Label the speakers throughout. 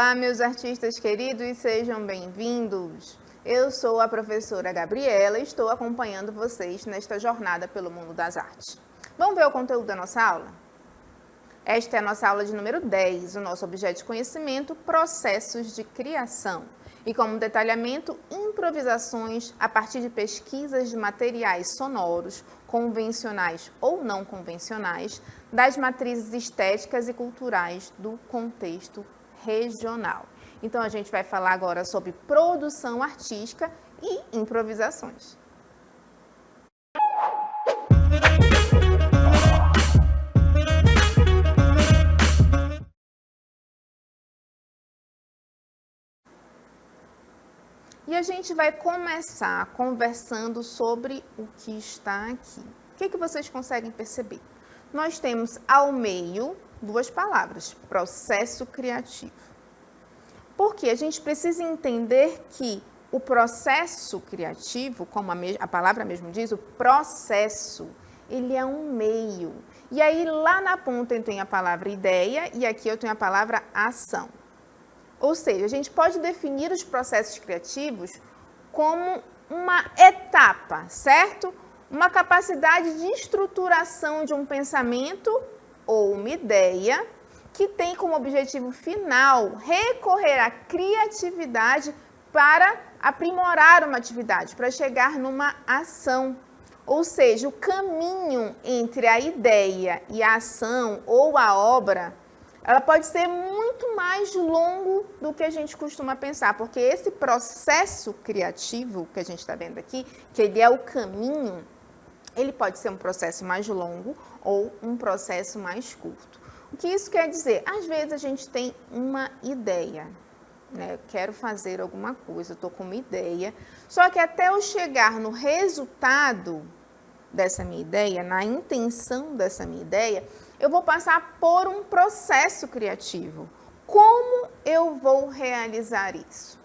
Speaker 1: Olá, meus artistas queridos, sejam bem-vindos. Eu sou a professora Gabriela e estou acompanhando vocês nesta jornada pelo mundo das artes. Vamos ver o conteúdo da nossa aula? Esta é a nossa aula de número 10, o nosso objeto de conhecimento, processos de criação. E como detalhamento, improvisações a partir de pesquisas de materiais sonoros, convencionais ou não convencionais, das matrizes estéticas e culturais do contexto regional. Então, a gente vai falar agora sobre produção artística e improvisações. E a gente vai começar conversando sobre o que está aqui. O que vocês conseguem perceber? Nós temos ao meio duas palavras, processo criativo. Porque a gente precisa entender que o processo criativo, como a palavra mesmo diz, o processo, ele é um meio. E aí lá na ponta eu tenho a palavra ideia e aqui eu tenho a palavra ação. Ou seja, a gente pode definir os processos criativos como uma etapa, certo? Uma capacidade de estruturação de um pensamento ou uma ideia que tem como objetivo final recorrer à criatividade para aprimorar uma atividade, para chegar numa ação. Ou seja, o caminho entre a ideia e a ação ou a obra, ela pode ser muito mais longo do que a gente costuma pensar, porque esse processo criativo que a gente está vendo aqui, que ele é o caminho, ele pode ser um processo mais longo ou um processo mais curto. O que isso quer dizer? Às vezes a gente tem uma ideia, né? Eu quero fazer alguma coisa, eu estou com uma ideia, só que até eu chegar no resultado dessa minha ideia, na intenção dessa minha ideia, eu vou passar por um processo criativo. Como eu vou realizar isso?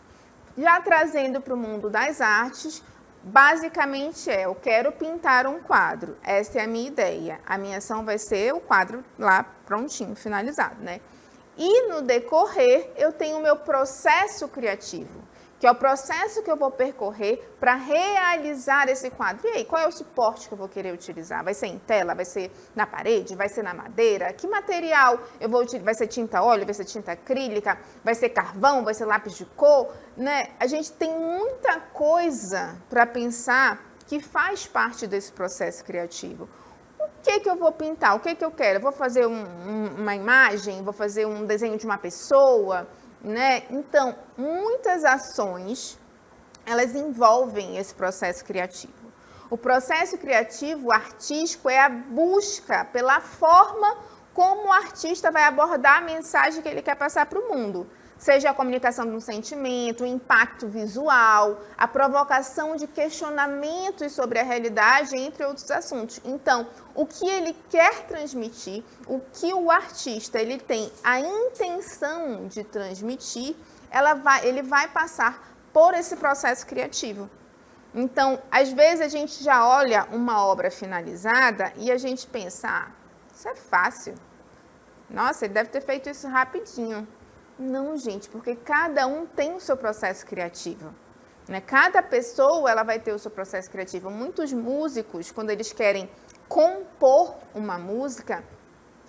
Speaker 1: Já trazendo para o mundo das artes, basicamente eu quero pintar um quadro. Essa é a minha ideia. A minha ação vai ser o quadro lá prontinho, finalizado, né? E no decorrer, eu tenho o meu processo criativo, que é o processo que eu vou percorrer para realizar esse quadro. E aí, qual é o suporte que eu vou querer utilizar? Vai ser em tela? Vai ser na parede? Vai ser na madeira? Que material eu vou utilizar? Vai ser tinta óleo? Vai ser tinta acrílica? Vai ser carvão? Vai ser lápis de cor? Né? A gente tem muita coisa para pensar que faz parte desse processo criativo. O que eu vou pintar? O que eu quero? Eu vou fazer uma imagem? Vou fazer um desenho de uma pessoa? Né? Então, muitas ações, elas envolvem esse processo criativo. O processo criativo artístico é a busca pela forma como o artista vai abordar a mensagem que ele quer passar para o mundo. Seja a comunicação de um sentimento, o impacto visual, a provocação de questionamentos sobre a realidade, entre outros assuntos. Então, o que ele quer transmitir, o que o artista ele tem a intenção de transmitir, ele vai passar por esse processo criativo. Então, às vezes a gente já olha uma obra finalizada e a gente pensa, isso é fácil. Nossa, ele deve ter feito isso rapidinho. Não, gente, porque cada um tem o seu processo criativo. Né? Cada pessoa ela vai ter o seu processo criativo. Muitos músicos, quando eles querem compor uma música,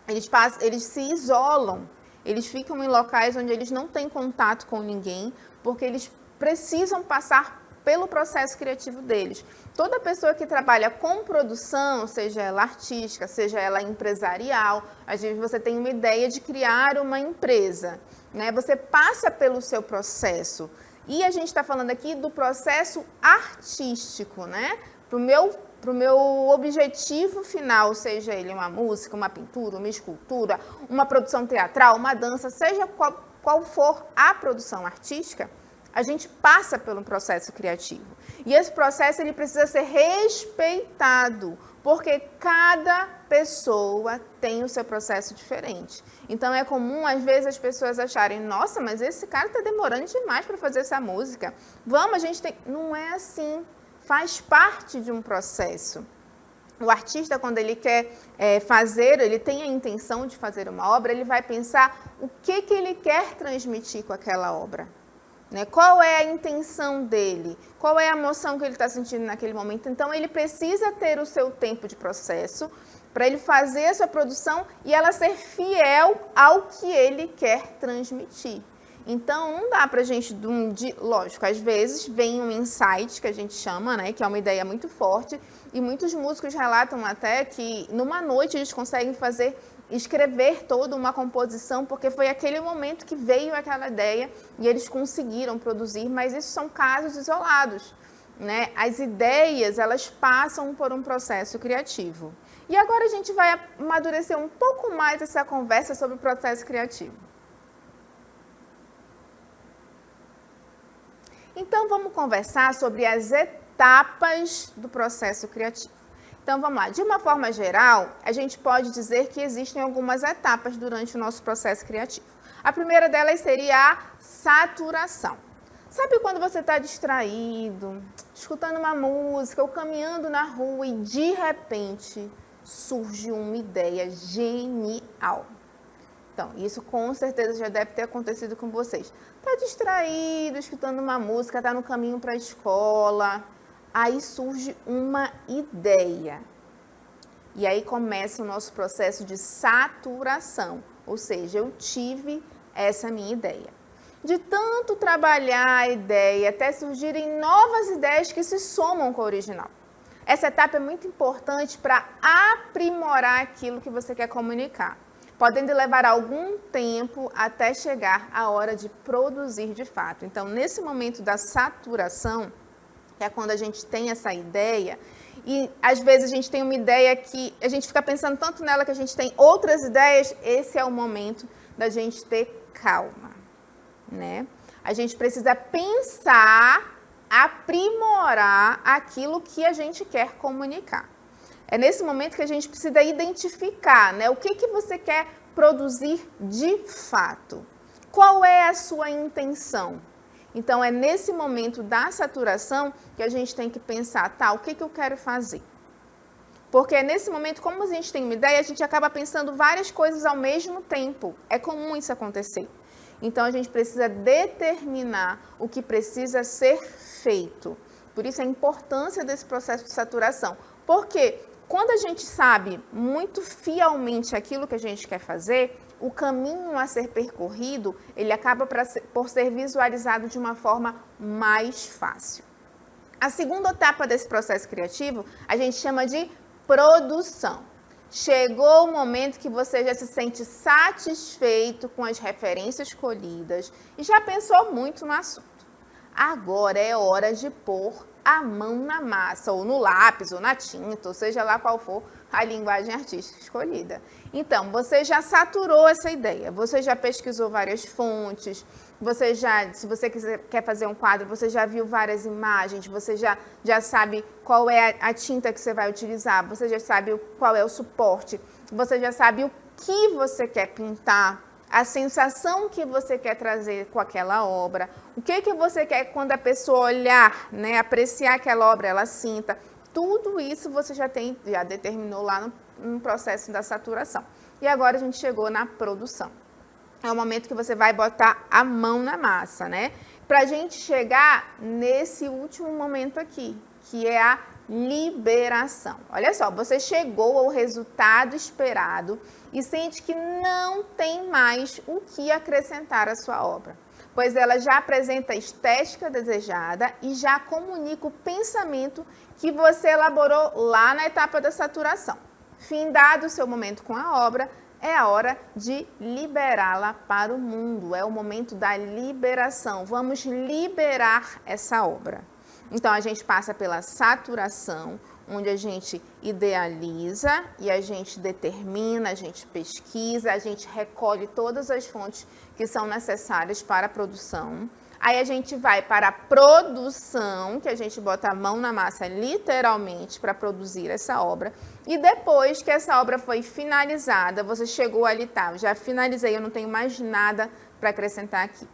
Speaker 1: eles se isolam. Eles ficam em locais onde eles não têm contato com ninguém, porque eles precisam passar pelo processo criativo deles. Toda pessoa que trabalha com produção, seja ela artística, seja ela empresarial, às vezes você tem uma ideia de criar uma empresa, né? Você passa pelo seu processo. E a gente está falando aqui do processo artístico, né? Para o meu objetivo final, seja ele uma música, uma pintura, uma escultura, uma produção teatral, uma dança, seja qual for a produção artística, a gente passa pelo processo criativo. E esse processo ele precisa ser respeitado, porque cada pessoa tem o seu processo diferente. Então é comum, às vezes, as pessoas acharem, nossa, mas esse cara está demorando demais para fazer essa música. Vamos, a gente tem... Não é assim, faz parte de um processo. O artista, quando ele quer fazer, ele tem a intenção de fazer uma obra, ele vai pensar o que ele quer transmitir com aquela obra. Né? Qual é a intenção dele? Qual é a emoção que ele está sentindo naquele momento? Então, ele precisa ter o seu tempo de processo para ele fazer a sua produção e ela ser fiel ao que ele quer transmitir. Então, não dá para a gente, lógico, às vezes vem um insight, que a gente chama, né, que é uma ideia muito forte, e muitos músicos relatam até que numa noite eles conseguem escrever toda uma composição, porque foi aquele momento que veio aquela ideia e eles conseguiram produzir, mas isso são casos isolados, né? As ideias, elas passam por um processo criativo. E agora a gente vai amadurecer um pouco mais essa conversa sobre o processo criativo. Então, vamos conversar sobre as etapas do processo criativo. Então, vamos lá. De uma forma geral, a gente pode dizer que existem algumas etapas durante o nosso processo criativo. A primeira delas seria a saturação. Sabe quando você está distraído, escutando uma música ou caminhando na rua e, de repente, surge uma ideia genial? Então, isso com certeza já deve ter acontecido com vocês. Está distraído, escutando uma música, está no caminho para a escola, aí surge uma ideia. E aí começa o nosso processo de saturação, ou seja, eu tive essa minha ideia. De tanto trabalhar a ideia até surgirem novas ideias que se somam com a original. Essa etapa é muito importante para aprimorar aquilo que você quer comunicar, podendo levar algum tempo até chegar a hora de produzir de fato. Então, nesse momento da saturação, que é quando a gente tem essa ideia, e às vezes a gente tem uma ideia que a gente fica pensando tanto nela que a gente tem outras ideias, esse é o momento da gente ter calma, né? A gente precisa pensar, aprimorar aquilo que a gente quer comunicar. É nesse momento que a gente precisa identificar, né, o que você quer produzir de fato. Qual é a sua intenção? Então, é nesse momento da saturação que a gente tem que pensar, tá, o que eu quero fazer? Porque é nesse momento, como a gente tem uma ideia, a gente acaba pensando várias coisas ao mesmo tempo. É comum isso acontecer. Então, a gente precisa determinar o que precisa ser feito. Por isso, a importância desse processo de saturação. Porque quando a gente sabe muito fielmente aquilo que a gente quer fazer, o caminho a ser percorrido, ele acaba por ser visualizado de uma forma mais fácil. A segunda etapa desse processo criativo, a gente chama de produção. Chegou o momento que você já se sente satisfeito com as referências escolhidas e já pensou muito no assunto. Agora é hora de pôr a mão na massa, ou no lápis, ou na tinta, ou seja lá qual for a linguagem artística escolhida. Então, você já saturou essa ideia, você já pesquisou várias fontes, você já, se você quer fazer um quadro, você já viu várias imagens, você já sabe qual é a tinta que você vai utilizar, você já sabe qual é o suporte, você já sabe o que você quer pintar, a sensação que você quer trazer com aquela obra, o que você quer quando a pessoa olhar, né, apreciar aquela obra, ela sinta. Tudo isso você já determinou lá no processo da saturação. E agora a gente chegou na produção. É o momento que você vai botar a mão na massa, né? Para a gente chegar nesse último momento aqui, que é a liberação. Olha só, você chegou ao resultado esperado e sente que não tem mais o que acrescentar à sua obra, pois ela já apresenta a estética desejada e já comunica o pensamento que você elaborou lá na etapa da saturação. Findado o seu momento com a obra, é a hora de liberá-la para o mundo, é o momento da liberação. Vamos liberar essa obra. Então, a gente passa pela saturação, onde a gente idealiza e a gente determina, a gente pesquisa, a gente recolhe todas as fontes que são necessárias para a produção. Aí a gente vai para a produção, que a gente bota a mão na massa literalmente para produzir essa obra. E depois que essa obra foi finalizada, você chegou ali, tá, já finalizei, eu não tenho mais nada para acrescentar aqui.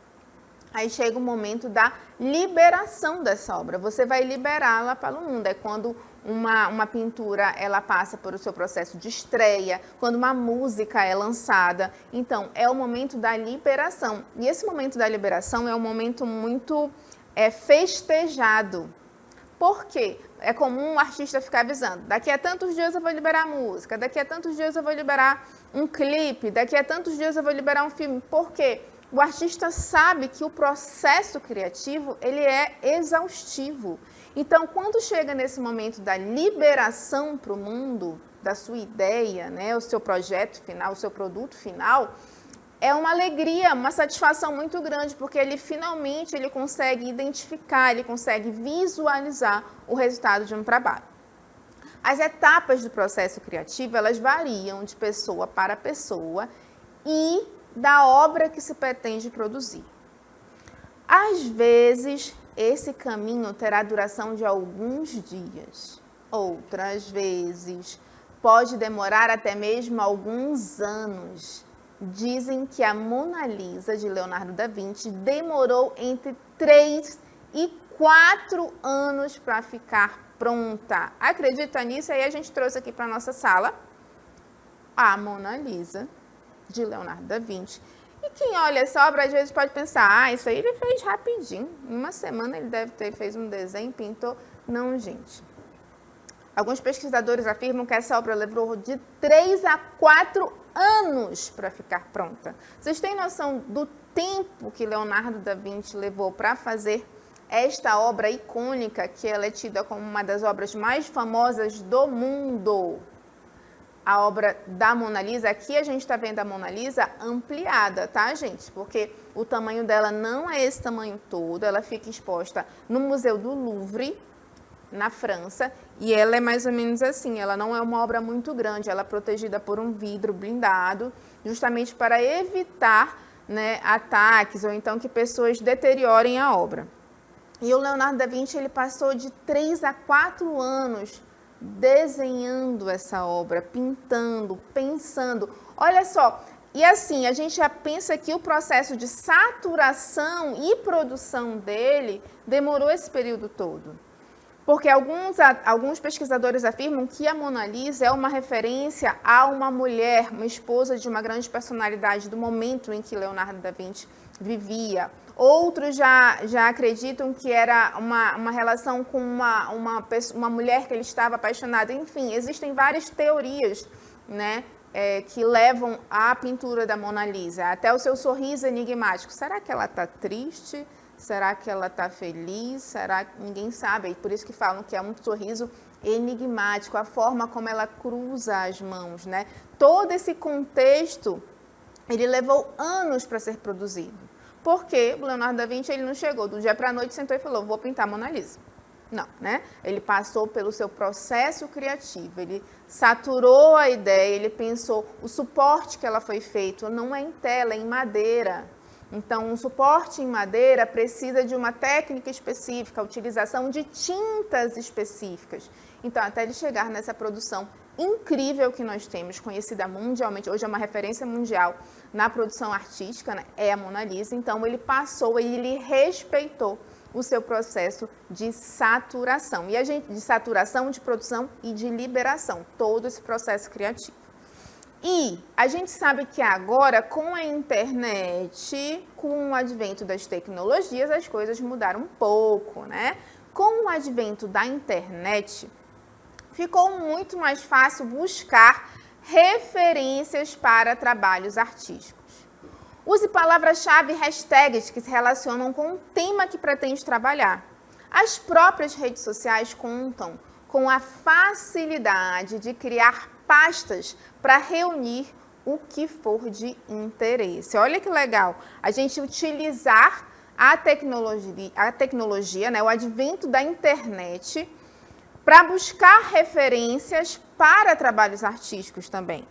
Speaker 1: Aí chega o momento da liberação dessa obra, você vai liberá-la para o mundo, é quando uma pintura, ela passa por o seu processo de estreia, quando uma música é lançada. Então, é o momento da liberação. E esse momento da liberação é um momento muito festejado. Por quê? É comum o artista ficar avisando, daqui a tantos dias eu vou liberar música, daqui a tantos dias eu vou liberar um clipe, daqui a tantos dias eu vou liberar um filme. Por quê? O artista sabe que o processo criativo, ele é exaustivo. Então, quando chega nesse momento da liberação para o mundo, da sua ideia, né, o seu projeto final, o seu produto final, é uma alegria, uma satisfação muito grande, porque ele finalmente consegue identificar, ele consegue visualizar o resultado de um trabalho. As etapas do processo criativo, elas variam de pessoa para pessoa e da obra que se pretende produzir. Às vezes, esse caminho terá duração de alguns dias. Outras vezes, pode demorar até mesmo alguns anos. Dizem que a Mona Lisa, de Leonardo da Vinci, demorou entre 3 e 4 anos para ficar pronta. Acredita nisso? Aí a gente trouxe aqui para a nossa sala a Mona Lisa, de Leonardo da Vinci. E quem olha essa obra, às vezes pode pensar, isso aí ele fez rapidinho. Em uma semana ele deve ter feito um desenho, pintou. Não, gente. Alguns pesquisadores afirmam que essa obra levou de 3 a 4 anos para ficar pronta. Vocês têm noção do tempo que Leonardo da Vinci levou para fazer esta obra icônica, que ela é tida como uma das obras mais famosas do mundo? A obra da Mona Lisa, aqui a gente está vendo a Mona Lisa ampliada, tá, gente? Porque o tamanho dela não é esse tamanho todo, ela fica exposta no Museu do Louvre, na França, e ela é mais ou menos assim, ela não é uma obra muito grande, ela é protegida por um vidro blindado, justamente para evitar, né, ataques ou então que pessoas deteriorem a obra. E o Leonardo da Vinci, ele passou de 3 a 4 anos desenhando essa obra, pintando, pensando. Olha só, e assim, a gente já pensa que o processo de saturação e produção dele demorou esse período todo. Porque alguns pesquisadores afirmam que a Mona Lisa é uma referência a uma mulher, uma esposa de uma grande personalidade do momento em que Leonardo da Vinci vivia. Outros já acreditam que era uma relação com uma mulher que ele estava apaixonado. Enfim, existem várias teorias, né, que levam à pintura da Mona Lisa. Até o seu sorriso enigmático. Será que ela está triste? Será que ela está feliz? Será que ninguém sabe? E por isso que falam que é um sorriso enigmático, a forma como ela cruza as mãos, né? Todo esse contexto, ele levou anos para ser produzido. Porque o Leonardo da Vinci, ele não chegou do dia para a noite, sentou e falou, vou pintar a Mona Lisa. Não, né? Ele passou pelo seu processo criativo, ele saturou a ideia, ele pensou, o suporte que ela foi feito não é em tela, é em madeira. Então, um suporte em madeira precisa de uma técnica específica, a utilização de tintas específicas. Então, até ele chegar nessa produção incrível que nós temos, conhecida mundialmente, hoje é uma referência mundial na produção artística, né? É a Mona Lisa. Então, ele passou e ele respeitou o seu processo de saturação. E de saturação, de produção e de liberação, todo esse processo criativo. E a gente sabe que agora, com a internet, com o advento das tecnologias, as coisas mudaram um pouco, né? Com o advento da internet, ficou muito mais fácil buscar referências para trabalhos artísticos. Use palavras-chave e hashtags que se relacionam com o tema que pretende trabalhar. As próprias redes sociais contam com a facilidade de criar pastas para reunir o que for de interesse. Olha que legal, a gente utilizar a tecnologia, né, o advento da internet, para buscar referências para trabalhos artísticos também.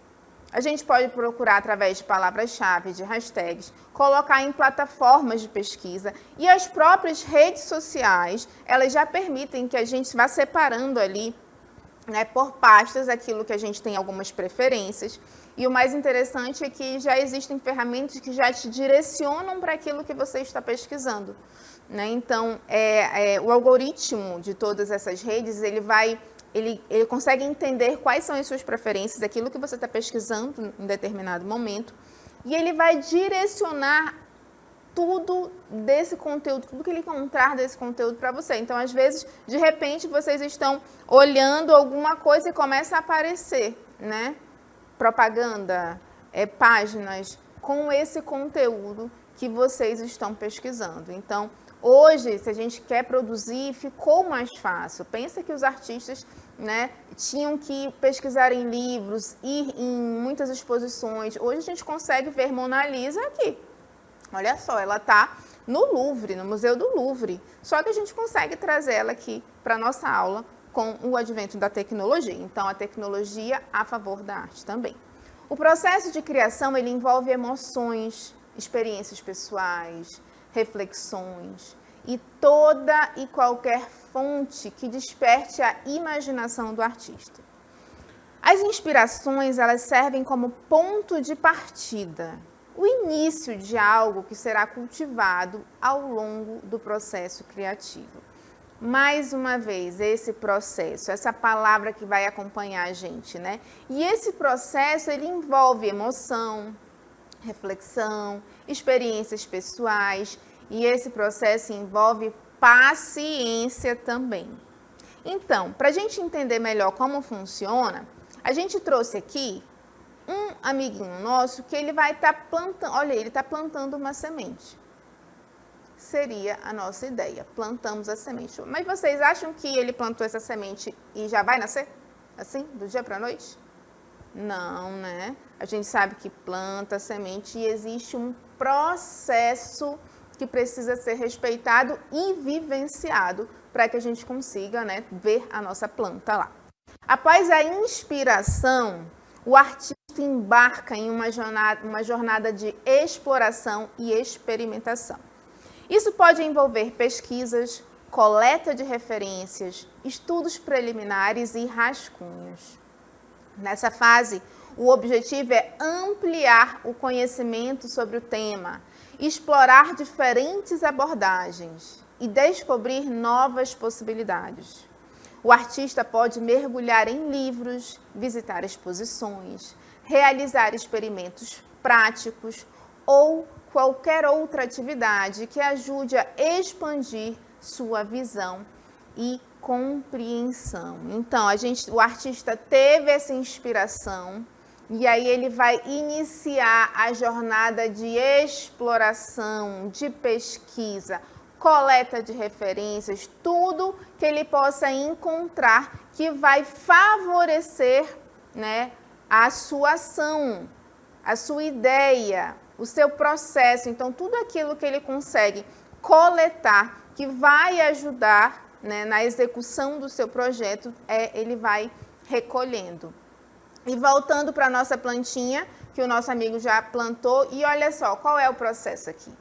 Speaker 1: A gente pode procurar através de palavras-chave, de hashtags, colocar em plataformas de pesquisa e as próprias redes sociais, elas já permitem que a gente vá separando ali, né, por pastas, aquilo que a gente tem algumas preferências. E o mais interessante é que já existem ferramentas que já te direcionam para aquilo que você está pesquisando, né? Então, o algoritmo de todas essas redes, ele vai ele consegue entender quais são as suas preferências, aquilo que você está pesquisando em determinado momento, e ele vai direcionar tudo desse conteúdo, tudo que ele encontrar desse conteúdo para você. Então, às vezes, de repente, vocês estão olhando alguma coisa e começa a aparecer, né? Propaganda, páginas com esse conteúdo que vocês estão pesquisando. Então, hoje, se a gente quer produzir, ficou mais fácil. Pensa que os artistas, né, tinham que pesquisar em livros, ir em muitas exposições. Hoje a gente consegue ver Mona Lisa aqui. Olha só, ela está no Louvre, no Museu do Louvre. Só que a gente consegue trazer ela aqui para a nossa aula com o advento da tecnologia. Então, a tecnologia a favor da arte também. O processo de criação, ele envolve emoções, experiências pessoais, reflexões e toda e qualquer fonte que desperte a imaginação do artista. As inspirações, elas servem como ponto de partida, o início de algo que será cultivado ao longo do processo criativo. Mais uma vez, esse processo, essa palavra que vai acompanhar a gente, né? E esse processo, ele envolve emoção, reflexão, experiências pessoais, e esse processo envolve paciência também. Então, para a gente entender melhor como funciona, a gente trouxe aqui um amiguinho nosso que ele vai estar plantando, olha, ele está plantando uma semente. Seria a nossa ideia, plantamos a semente. Mas vocês acham que ele plantou essa semente e já vai nascer? Assim, do dia para a noite? Não, né? A gente sabe que planta a semente e existe um processo que precisa ser respeitado e vivenciado para que a gente consiga, né, ver a nossa planta lá. Após a inspiração, o artista embarca em uma jornada de exploração e experimentação. Isso pode envolver pesquisas, coleta de referências, estudos preliminares e rascunhos. Nessa fase, o objetivo é ampliar o conhecimento sobre o tema, explorar diferentes abordagens e descobrir novas possibilidades. O artista pode mergulhar em livros, visitar exposições, realizar experimentos práticos ou qualquer outra atividade que ajude a expandir sua visão e compreensão. Então, o artista teve essa inspiração e aí ele vai iniciar a jornada de exploração, de pesquisa, coleta de referências, tudo que ele possa encontrar que vai favorecer, né, a sua ação, a sua ideia, o seu processo. Então, tudo aquilo que ele consegue coletar, que vai ajudar, né, na execução do seu projeto, ele vai recolhendo. E voltando para a nossa plantinha, que o nosso amigo já plantou, e olha só, qual é o processo aqui?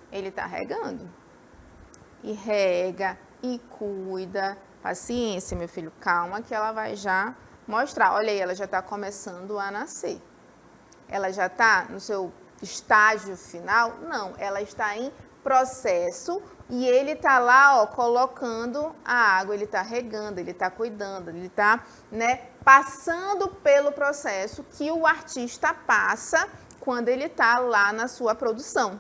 Speaker 1: Ele está regando. E rega, e cuida. Paciência, meu filho, calma que ela vai já mostrar. Olha aí, ela já está começando a nascer. Ela já está no seu estágio final? Não, ela está em processo e ele está lá, ó, colocando a água, ele está regando, ele está cuidando, ele está, né, passando pelo processo que o artista passa quando ele está lá na sua produção.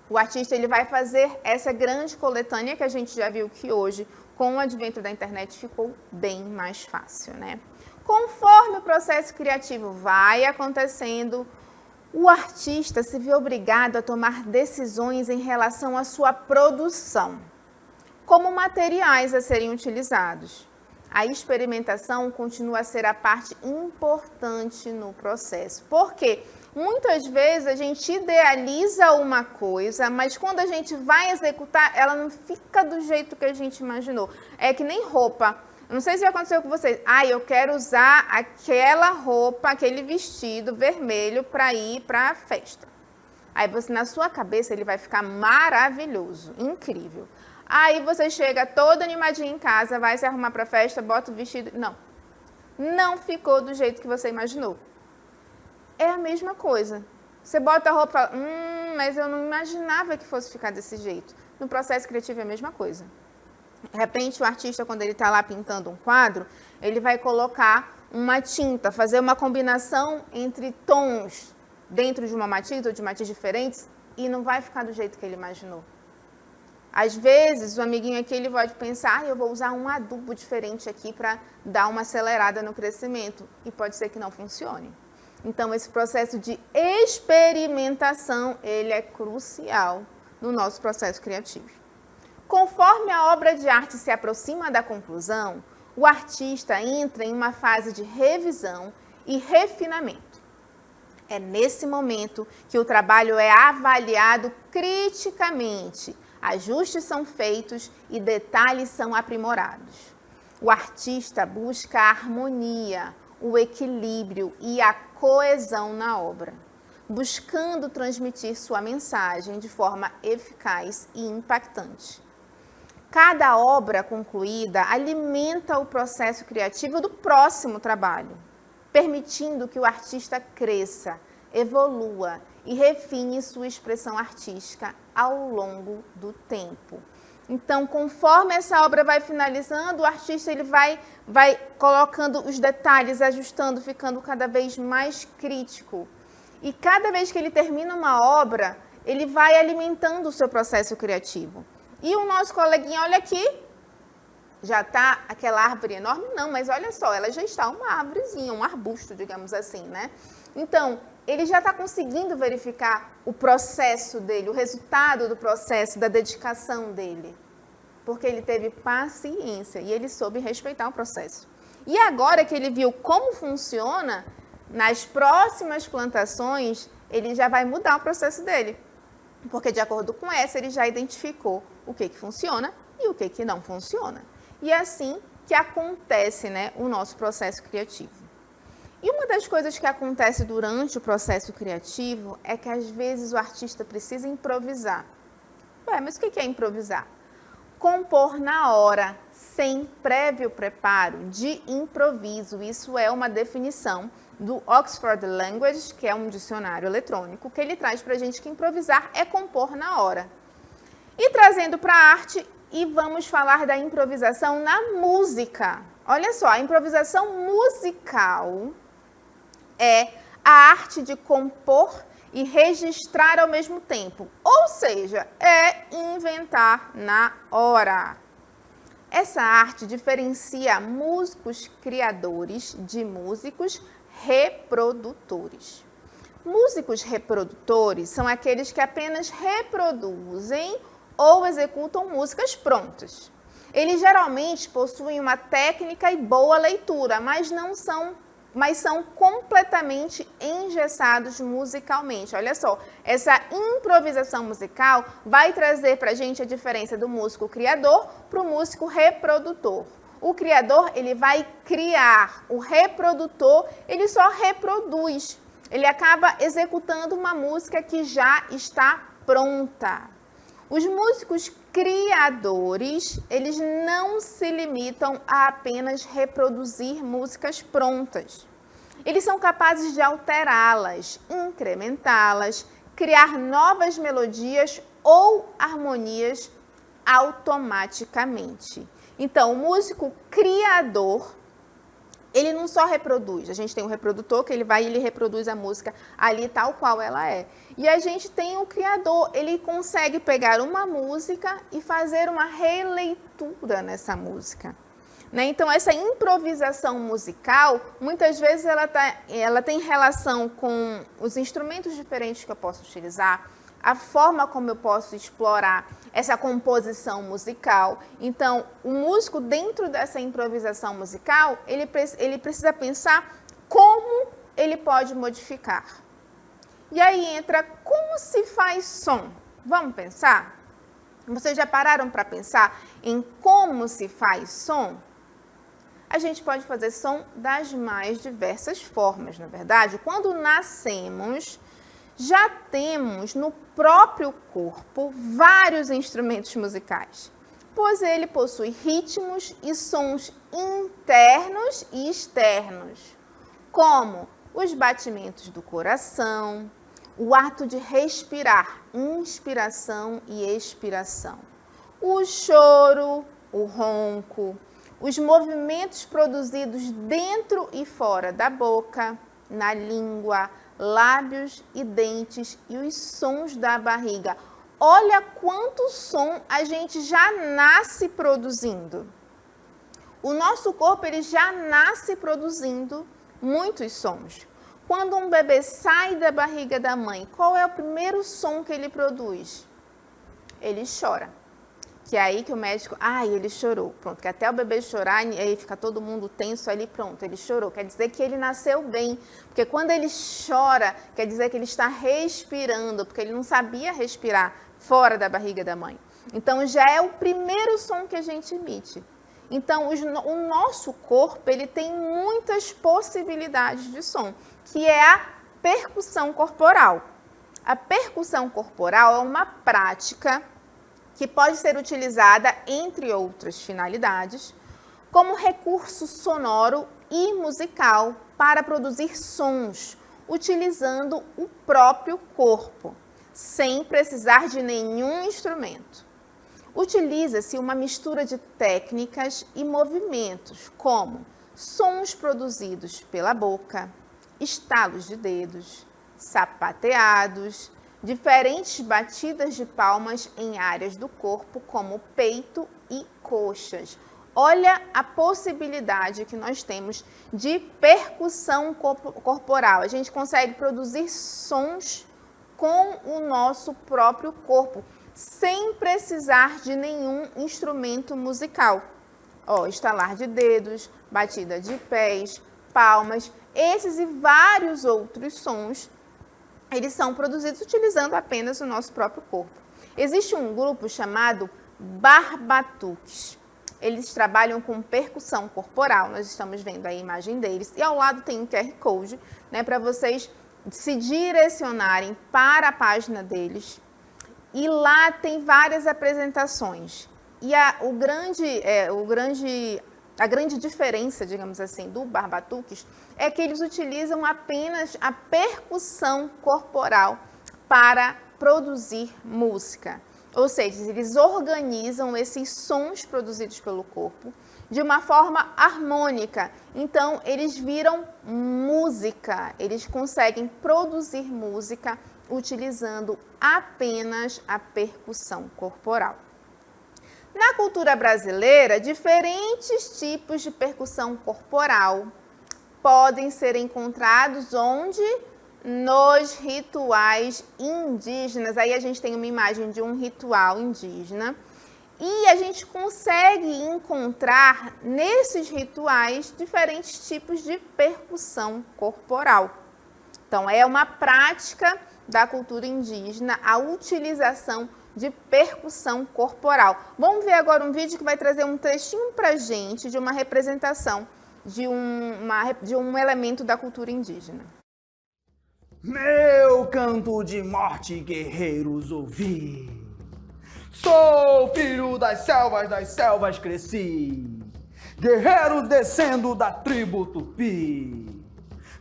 Speaker 1: O artista, ele vai fazer essa grande coletânea que a gente já viu que hoje, com o advento da internet, ficou bem mais fácil, né? Conforme o processo criativo vai acontecendo, o artista se vê obrigado a tomar decisões em relação à sua produção, como materiais a serem utilizados. A experimentação continua a ser a parte importante no processo. Por quê? Muitas vezes a gente idealiza uma coisa, mas quando a gente vai executar, ela não fica do jeito que a gente imaginou. É que nem roupa. Não sei se já aconteceu com vocês. Eu quero usar aquela roupa, aquele vestido vermelho para ir para a festa. Aí você, na sua cabeça, ele vai ficar maravilhoso, incrível. Aí você chega todo animadinho em casa, vai se arrumar para a festa, bota o vestido. Não ficou do jeito que você imaginou. É a mesma coisa. Você bota a roupa e fala, mas eu não imaginava que fosse ficar desse jeito. No processo criativo é a mesma coisa. De repente, o artista, quando ele está lá pintando um quadro, ele vai colocar uma tinta, fazer uma combinação entre tons dentro de uma matiz ou de matiz diferentes e não vai ficar do jeito que ele imaginou. Às vezes, o amiguinho aqui ele pode pensar, eu vou usar um adubo diferente aqui para dar uma acelerada no crescimento. E pode ser que não funcione. Então, esse processo de experimentação, ele é crucial no nosso processo criativo. Conforme a obra de arte se aproxima da conclusão, o artista entra em uma fase de revisão e refinamento. É nesse momento que o trabalho é avaliado criticamente, ajustes são feitos e detalhes são aprimorados. O artista busca a harmonia, o equilíbrio e a coesão na obra, buscando transmitir sua mensagem de forma eficaz e impactante. Cada obra concluída alimenta o processo criativo do próximo trabalho, permitindo que o artista cresça, evolua e refine sua expressão artística ao longo do tempo. Então, conforme essa obra vai finalizando, o artista ele vai colocando os detalhes, ajustando, ficando cada vez mais crítico. E cada vez que ele termina uma obra, ele vai alimentando o seu processo criativo. E o nosso coleguinha, olha aqui, já está aquela árvore enorme? Não, mas olha só, ela já está uma árvorezinha, um arbusto, digamos assim, né? Então, ele já está conseguindo verificar o processo dele, o resultado do processo, da dedicação dele. Porque ele teve paciência e ele soube respeitar o processo. E agora que ele viu como funciona, nas próximas plantações, ele já vai mudar o processo dele. Porque de acordo com essa, ele já identificou o que funciona e o que não funciona. E é assim que acontece, né, o nosso processo criativo. E uma das coisas que acontece durante o processo criativo é que às vezes o artista precisa improvisar. Ué, mas o que é improvisar? Compor na hora, sem prévio preparo, de improviso. Isso é uma definição do Oxford Language, que é um dicionário eletrônico, que ele traz para a gente que improvisar é compor na hora. E trazendo para a arte, e vamos falar da improvisação na música. Olha só, a improvisação musical é a arte de compor e registrar ao mesmo tempo. Ou seja, é inventar na hora. Essa arte diferencia músicos criadores de músicos reprodutores. Músicos reprodutores são aqueles que apenas reproduzem ou executam músicas prontas. Eles geralmente possuem uma técnica e boa leitura, mas são completamente engessados musicalmente. Olha só, essa improvisação musical vai trazer para a gente a diferença do músico criador para o músico reprodutor. O criador, ele vai criar, o reprodutor, ele só reproduz. Ele acaba executando uma música que já está pronta. Os músicos criadores, eles não se limitam a apenas reproduzir músicas prontas. Eles são capazes de alterá-las, incrementá-las, criar novas melodias ou harmonias automaticamente. Então, o músico criador, ele não só reproduz, a gente tem um reprodutor que ele reproduz a música ali tal qual ela é. E a gente tem o criador, ele consegue pegar uma música e fazer uma releitura nessa música. Né? Então, essa improvisação musical, muitas vezes ela tem relação com os instrumentos diferentes que eu posso utilizar, a forma como eu posso explorar essa composição musical. Então, o músico, dentro dessa improvisação musical, ele precisa pensar como ele pode modificar. E aí entra como se faz som. Vamos pensar? Vocês já pararam para pensar em como se faz som? A gente pode fazer som das mais diversas formas, na verdade. Quando nascemos, já temos no próprio corpo vários instrumentos musicais, pois ele possui ritmos e sons internos e externos, como os batimentos do coração, o ato de respirar, inspiração e expiração, o choro, o ronco, os movimentos produzidos dentro e fora da boca, na língua, lábios e dentes e os sons da barriga. Olha quanto som a gente já nasce produzindo. O nosso corpo ele já nasce produzindo muitos sons. Quando um bebê sai da barriga da mãe, qual é o primeiro som que ele produz? Ele chora. Que é aí que o médico, ele chorou. Pronto, que até o bebê chorar, aí fica todo mundo tenso ali, pronto, ele chorou. Quer dizer que ele nasceu bem. Porque quando ele chora, quer dizer que ele está respirando, porque ele não sabia respirar fora da barriga da mãe. Então, já é o primeiro som que a gente emite. Então, o nosso corpo, ele tem muitas possibilidades de som, que é a percussão corporal. A percussão corporal é uma prática que pode ser utilizada, entre outras finalidades, como recurso sonoro e musical para produzir sons, utilizando o próprio corpo, sem precisar de nenhum instrumento. Utiliza-se uma mistura de técnicas e movimentos, como sons produzidos pela boca, estalos de dedos, sapateados, diferentes batidas de palmas em áreas do corpo, como peito e coxas. Olha a possibilidade que nós temos de percussão corporal. A gente consegue produzir sons com o nosso próprio corpo, sem precisar de nenhum instrumento musical. Estalar de dedos, batida de pés, palmas, esses e vários outros sons, eles são produzidos utilizando apenas o nosso próprio corpo. Existe um grupo chamado barbatuques. Eles trabalham com percussão corporal, nós estamos vendo a imagem deles, e ao lado tem um QR Code, para vocês se direcionarem para a página deles. E lá tem várias apresentações. E a grande diferença, digamos assim, do barbatuques é que eles utilizam apenas a percussão corporal para produzir música. Ou seja, eles organizam esses sons produzidos pelo corpo de uma forma harmônica. Então, eles viram música, eles conseguem produzir música utilizando apenas a percussão corporal. Na cultura brasileira, diferentes tipos de percussão corporal podem ser encontrados onde? Nos rituais indígenas. Aí a gente tem uma imagem de um ritual indígena e a gente consegue encontrar nesses rituais diferentes tipos de percussão corporal. Então, é uma prática da cultura indígena a utilização de percussão corporal. Vamos ver agora um vídeo que vai trazer um trechinho para a gente de uma representação de um elemento da cultura indígena.
Speaker 2: Meu canto de morte, guerreiros, ouvi. Sou filho das selvas cresci. Guerreiros descendo da tribo Tupi.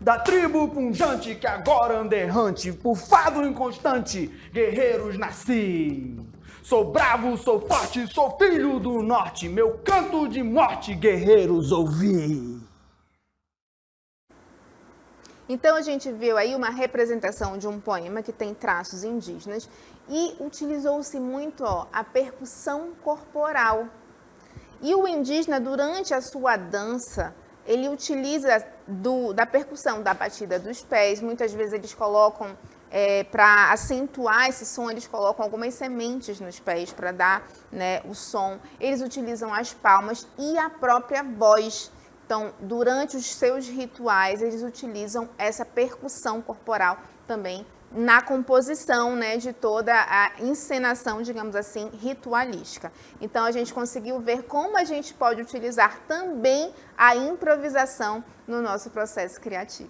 Speaker 2: Da tribo punjante que agora anda errante, por fado inconstante, guerreiros nasci. Sou bravo, sou forte, sou filho do norte, meu canto de morte, guerreiros, ouvi.
Speaker 1: Então a gente viu aí uma representação de um poema que tem traços indígenas e utilizou-se muito a percussão corporal. E o indígena, durante a sua dança, ele utiliza da percussão, da batida dos pés. Muitas vezes eles colocam, para acentuar esse som, eles colocam algumas sementes nos pés para dar, o som. Eles utilizam as palmas e a própria voz. Então, durante os seus rituais, eles utilizam essa percussão corporal também na composição, de toda a encenação, digamos assim, ritualística. Então, a gente conseguiu ver como a gente pode utilizar também a improvisação no nosso processo criativo.